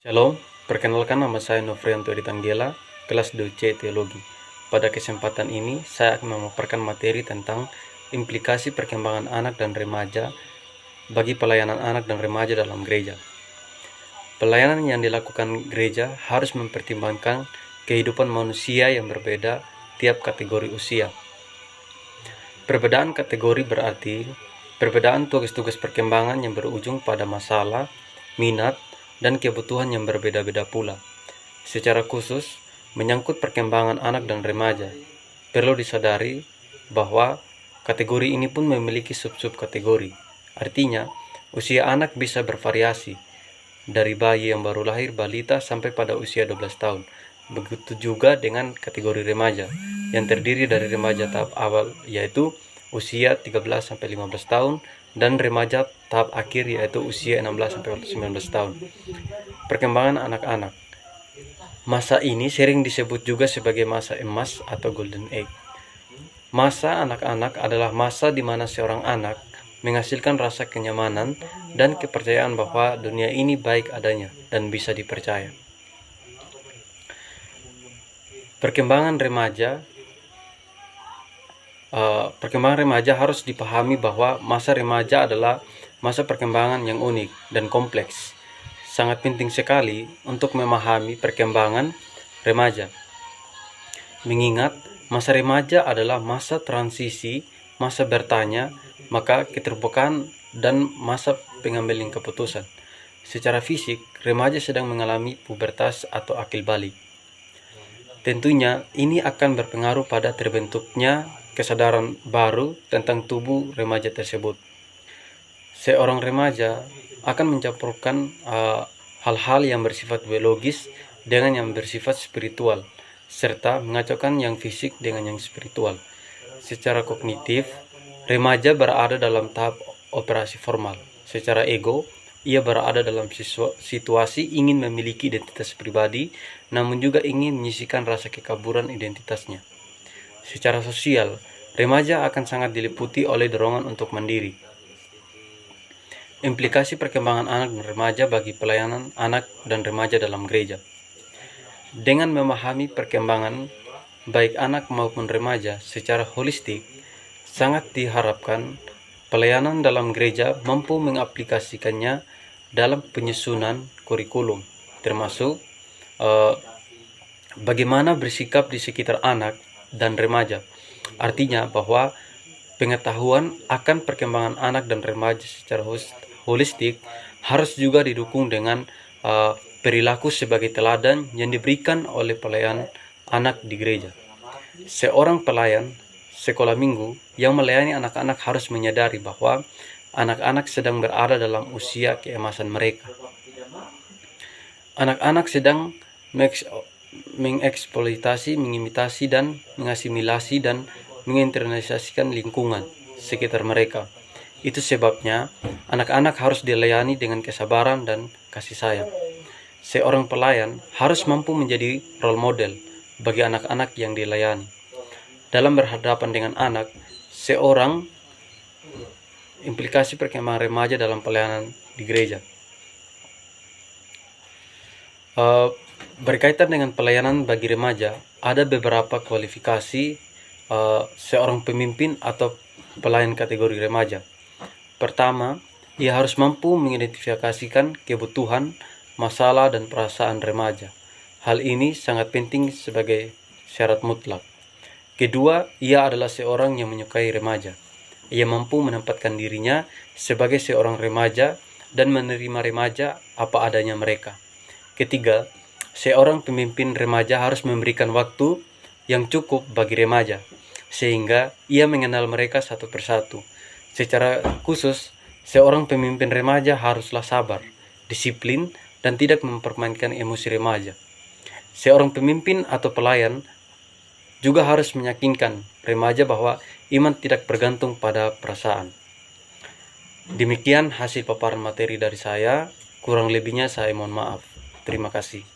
Shalom, perkenalkan nama saya Nofrianto Editanggela, kelas 2C Teologi. Pada kesempatan ini, saya akan memaparkan materi tentang implikasi perkembangan anak dan remaja bagi pelayanan anak dan remaja dalam gereja. Pelayanan yang dilakukan gereja harus mempertimbangkan kehidupan manusia yang berbeda tiap kategori usia. Perbedaan kategori berarti perbedaan tugas-tugas perkembangan yang berujung pada masalah, minat, dan kebutuhan yang berbeda-beda pula. Secara khusus, menyangkut perkembangan anak dan remaja, perlu disadari bahwa kategori ini pun memiliki sub-sub kategori. Artinya, usia anak bisa bervariasi, dari bayi yang baru lahir balita sampai pada usia 12 tahun. Begitu juga dengan kategori remaja, yang terdiri dari remaja tahap awal yaitu usia 13-15 tahun dan remaja tahap akhir yaitu usia 16-19 tahun. Perkembangan anak-anak. Masa ini sering disebut juga sebagai masa emas atau golden age. Masa anak-anak adalah masa di mana seorang anak menghasilkan rasa kenyamanan dan kepercayaan bahwa dunia ini baik adanya dan bisa dipercaya. Perkembangan remaja harus dipahami bahwa masa remaja adalah masa perkembangan yang unik dan kompleks. Sangat penting sekali untuk memahami perkembangan remaja. Mengingat masa remaja adalah masa transisi, masa bertanya, maka keterbukaan dan masa pengambilan keputusan. Secara fisik, remaja sedang mengalami pubertas atau akil balik. Tentunya ini akan berpengaruh pada terbentuknya kesadaran baru tentang tubuh remaja tersebut. Seorang remaja akan mencampurkan hal-hal yang bersifat biologis dengan yang bersifat spiritual, serta mengacaukan yang fisik dengan yang spiritual. Secara kognitif, remaja berada dalam tahap operasi formal. Secara ego, ia berada dalam situasi ingin memiliki identitas pribadi, namun juga ingin menyisihkan rasa kekaburan identitasnya. Secara sosial, remaja akan sangat diliputi oleh dorongan untuk mandiri. Implikasi perkembangan anak dan remaja bagi pelayanan anak dan remaja dalam gereja. Dengan memahami perkembangan baik anak maupun remaja secara holistik, sangat diharapkan pelayanan dalam gereja mampu mengaplikasikannya dalam penyusunan kurikulum, termasuk bagaimana bersikap di sekitar anak dan remaja. Artinya bahwa pengetahuan akan perkembangan anak dan remaja secara holistik harus juga didukung dengan perilaku sebagai teladan yang diberikan oleh pelayan anak di gereja. Seorang pelayan sekolah minggu yang melayani anak-anak harus menyadari bahwa anak-anak sedang berada dalam usia keemasan mereka. Anak-anak sedang mengeksploitasi, mengimitasi, dan mengasimilasi dan menginternalisasikan lingkungan sekitar mereka. Itu sebabnya anak-anak harus dilayani dengan kesabaran dan kasih sayang. Seorang pelayan harus mampu menjadi role model bagi anak-anak yang dilayani. Dalam berhadapan dengan anak, seorang implikasi perkembangan remaja dalam pelayanan di gereja. Berkaitan dengan pelayanan bagi remaja, ada beberapa kualifikasi seorang pemimpin atau pelayan kategori remaja. Pertama, ia harus mampu mengidentifikasikan kebutuhan, masalah, dan perasaan remaja. Hal ini sangat penting sebagai syarat mutlak. Kedua, ia adalah seorang yang menyukai remaja. Ia mampu menempatkan dirinya sebagai seorang remaja dan menerima remaja apa adanya mereka. Ketiga, seorang pemimpin remaja harus memberikan waktu yang cukup bagi remaja, sehingga ia mengenal mereka satu persatu. Secara khusus, seorang pemimpin remaja haruslah sabar, disiplin, dan tidak mempermainkan emosi remaja. Seorang pemimpin atau pelayan juga harus meyakinkan remaja bahwa iman tidak bergantung pada perasaan. Demikian hasil paparan materi dari saya, kurang lebihnya saya mohon maaf. Terima kasih.